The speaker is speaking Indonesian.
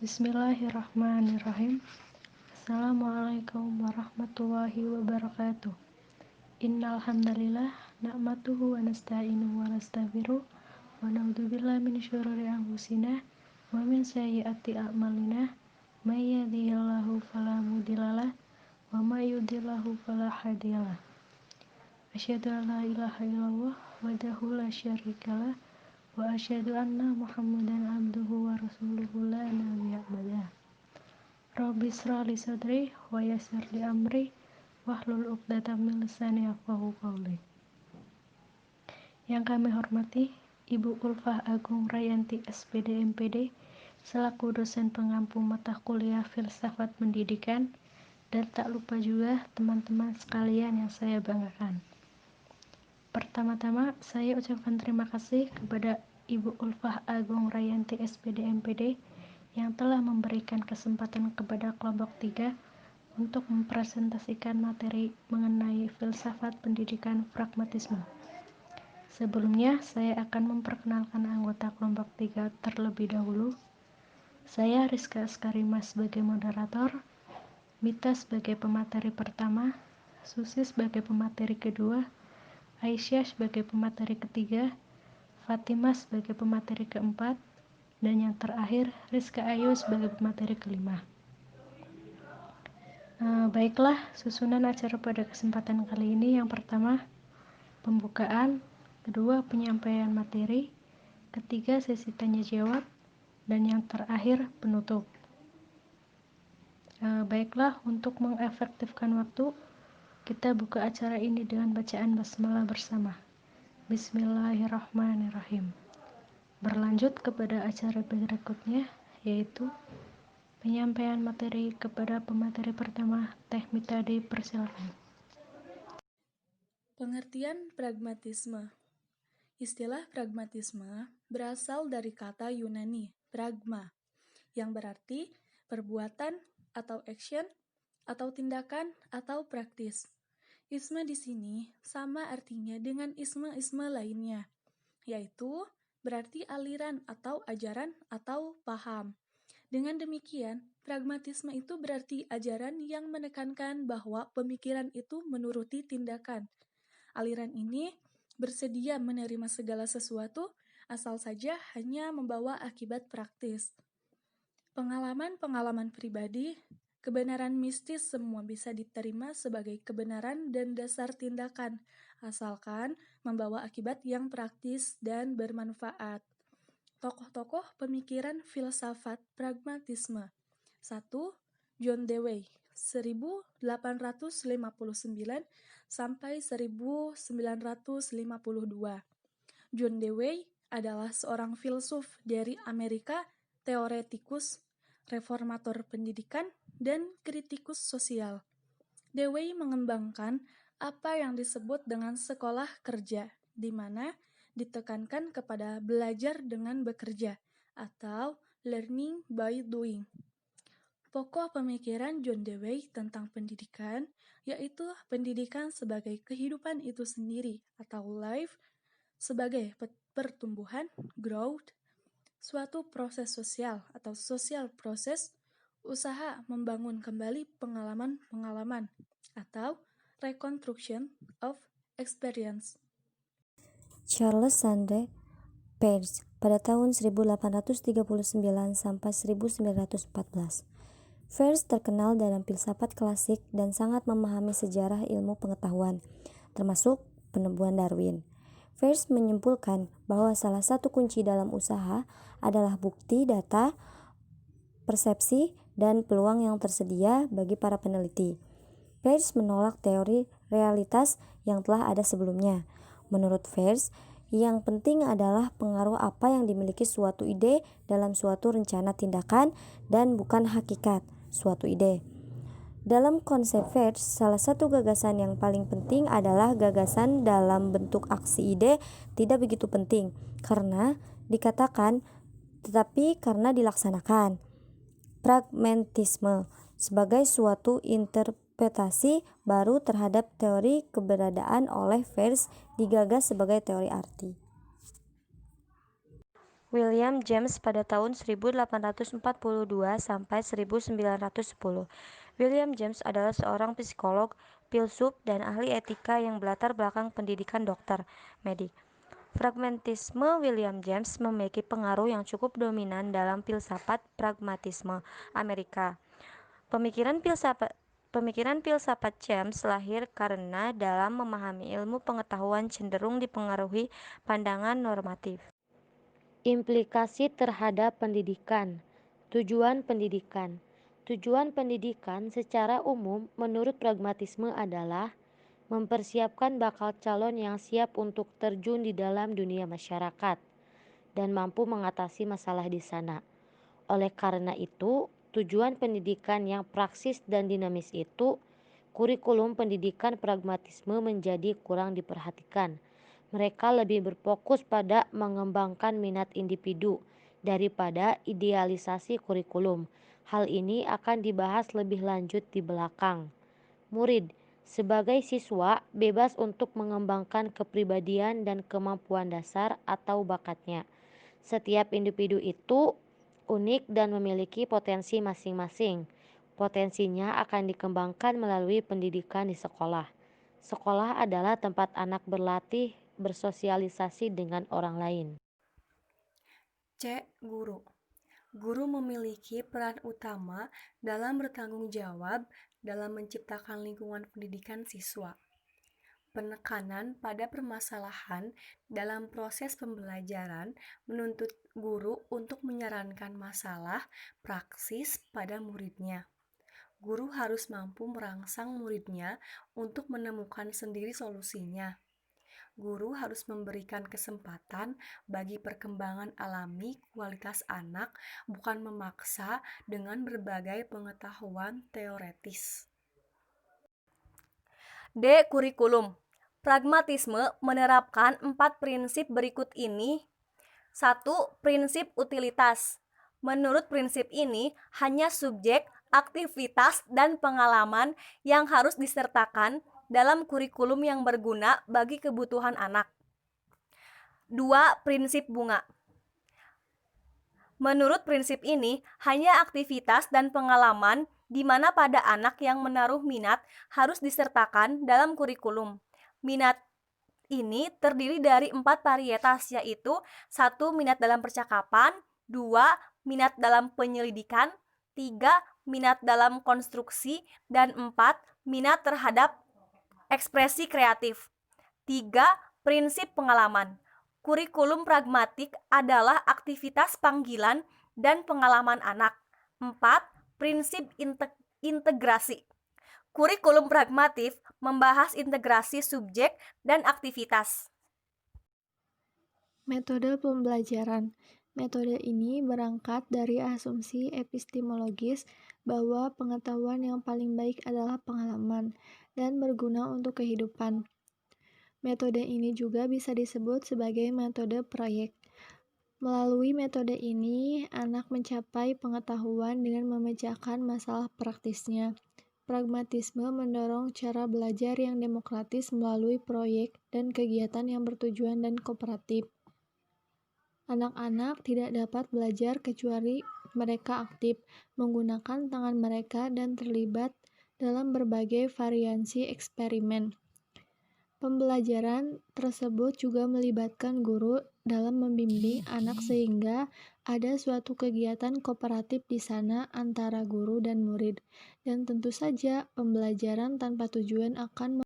Bismillahirrahmanirrahim. Assalamualaikum warahmatullahi wabarakatuh. Innal hamdalillah nahmaduhu wa nasta'inuhu wa nastaghfiruh wa na'udzubillahi min syururi anfusina wa min sayyiati a'malina may yahdihillahu fala mudhillalah wa may yudhlilhu fala hadiyalah. Asyhadu an la ilaha illallah wahdahu la syarikalah wa asyhadu anna Muhammadan abduhu wa rasuluhu la nabiyya ba'dah. Rabbi shrah li sadri wa yassir li amri wahlul 'uqdatam min lisani yafqahu qawli. Yang kami hormati Ibu Ulfah Agung Rayanti SPD MPD selaku dosen pengampu mata kuliah Filsafat Pendidikan, dan tak lupa juga teman-teman sekalian yang saya banggakan. Pertama-tama, saya ucapkan terima kasih kepada Ibu Ulfah Agung Rayanti SPD MPD yang telah memberikan kesempatan kepada kelompok 3 untuk mempresentasikan materi mengenai filsafat pendidikan pragmatisme. Sebelumnya, saya akan memperkenalkan anggota kelompok 3 terlebih dahulu. Saya Rizka Askarima sebagai moderator, Mita sebagai pemateri pertama, Susi sebagai pemateri kedua, Aisyah sebagai pemateri ketiga, Fatimah sebagai pemateri keempat, dan yang terakhir Rizka Ayu sebagai pemateri kelima. Baiklah, susunan acara pada kesempatan kali ini yang pertama pembukaan, kedua penyampaian materi, ketiga sesi tanya jawab, dan yang terakhir penutup. Baiklah, untuk mengefektifkan waktu, kita buka acara ini dengan bacaan basmalah bersama. Bismillahirrahmanirrahim. Berlanjut kepada acara berikutnya, yaitu penyampaian materi kepada pemateri pertama. Teh Mita, dipersilakan. Pengertian pragmatisme. Istilah pragmatisme berasal dari kata Yunani pragma, yang berarti perbuatan atau action atau tindakan atau praktis. Isme di sini sama artinya dengan isme-isme lainnya, yaitu berarti aliran atau ajaran atau paham. Dengan demikian, pragmatisme itu berarti ajaran yang menekankan bahwa pemikiran itu menuruti tindakan. Aliran ini bersedia menerima segala sesuatu asal saja hanya membawa akibat praktis. Pengalaman-pengalaman pribadi, kebenaran mistis semua bisa diterima sebagai kebenaran dan dasar tindakan, asalkan membawa akibat yang praktis dan bermanfaat. Tokoh-tokoh pemikiran filsafat pragmatisme. 1. John Dewey, 1859 sampai 1952. John Dewey adalah seorang filsuf dari Amerika, teoretikus, reformator pendidikan, dan kritikus sosial. Dewey mengembangkan apa yang disebut dengan sekolah kerja, di mana ditekankan kepada belajar dengan bekerja, atau learning by doing. Pokok pemikiran John Dewey tentang pendidikan yaitu pendidikan sebagai kehidupan itu sendiri atau life, sebagai pertumbuhan, growth, suatu proses sosial atau social process, usaha membangun kembali pengalaman-pengalaman atau reconstruction of experience. Charles Sandre Peirce pada tahun 1839 sampai 1914. Peirce terkenal dalam filsafat klasik dan sangat memahami sejarah ilmu pengetahuan, termasuk penemuan Darwin. Peirce menyimpulkan bahwa salah satu kunci dalam usaha adalah bukti, data, persepsi, dan peluang yang tersedia bagi para peneliti. Peirce menolak teori realitas yang telah ada sebelumnya. Menurut Peirce, yang penting adalah pengaruh apa yang dimiliki suatu ide dalam suatu rencana tindakan dan bukan hakikat suatu ide. Dalam konsep Peirce, salah satu gagasan yang paling penting adalah gagasan dalam bentuk aksi ide tidak begitu penting karena dikatakan, tetapi karena dilaksanakan. Pragmatisme sebagai suatu interpretasi baru terhadap teori keberadaan oleh Peirce digagas sebagai teori arti. William James pada tahun 1842 sampai 1910. William James adalah seorang psikolog, filsuf, dan ahli etika yang berlatar belakang pendidikan dokter, medik. Pragmatisme William James memiliki pengaruh yang cukup dominan dalam filsafat pragmatisme Amerika. Pemikiran filsafat James lahir karena dalam memahami ilmu pengetahuan cenderung dipengaruhi pandangan normatif. Implikasi terhadap pendidikan. Tujuan pendidikan. Tujuan pendidikan secara umum menurut pragmatisme adalah mempersiapkan bakal calon yang siap untuk terjun di dalam dunia masyarakat dan mampu mengatasi masalah di sana. Oleh karena itu, tujuan pendidikan yang praksis dan dinamis itu, kurikulum pendidikan pragmatisme menjadi kurang diperhatikan. Mereka lebih berfokus pada mengembangkan minat individu daripada idealisasi kurikulum. Hal ini akan dibahas lebih lanjut di belakang. Murid, sebagai siswa, bebas untuk mengembangkan kepribadian dan kemampuan dasar atau bakatnya. Setiap individu itu unik dan memiliki potensi masing-masing. Potensinya akan dikembangkan melalui pendidikan di sekolah. Sekolah adalah tempat anak berlatih bersosialisasi dengan orang lain. C. Guru. Guru memiliki peran utama dalam bertanggung jawab dalam menciptakan lingkungan pendidikan siswa. Penekanan pada permasalahan dalam proses pembelajaran menuntut guru untuk menyarankan masalah praksis pada muridnya. Guru harus mampu merangsang muridnya untuk menemukan sendiri solusinya. Guru harus memberikan kesempatan bagi perkembangan alami kualitas anak, bukan memaksa dengan berbagai pengetahuan teoretis. D. Kurikulum. Pragmatisme menerapkan 4 prinsip berikut ini. 1. Prinsip utilitas. Menurut prinsip ini, hanya subjek, aktivitas, dan pengalaman yang harus disertakan dalam kurikulum yang berguna bagi kebutuhan anak. 2. Prinsip bunga. Menurut prinsip ini, hanya aktivitas dan pengalaman di mana pada anak yang menaruh minat harus disertakan dalam kurikulum. Minat ini terdiri dari 4 varietas, yaitu 1. Minat dalam percakapan, 2. Minat dalam penyelidikan, 3. Minat dalam konstruksi, dan 4. Minat terhadap ekspresi kreatif. 3. Prinsip pengalaman. Kurikulum pragmatik adalah aktivitas panggilan dan pengalaman anak. 4. Prinsip integrasi. Kurikulum pragmatif membahas integrasi subjek dan aktivitas. Metode pembelajaran. Metode ini berangkat dari asumsi epistemologis bahwa pengetahuan yang paling baik adalah pengalaman dan berguna untuk kehidupan. Metode ini juga bisa disebut sebagai metode proyek. Melalui metode ini, anak mencapai pengetahuan dengan memecahkan masalah praktisnya. Pragmatisme mendorong cara belajar yang demokratis melalui proyek dan kegiatan yang bertujuan dan kooperatif. Anak-anak tidak dapat belajar kecuali mereka aktif, menggunakan tangan mereka dan terlibat dalam berbagai variasi eksperimen. Pembelajaran tersebut juga melibatkan guru dalam membimbing anak sehingga ada suatu kegiatan kooperatif di sana antara guru dan murid. Dan tentu saja pembelajaran tanpa tujuan akan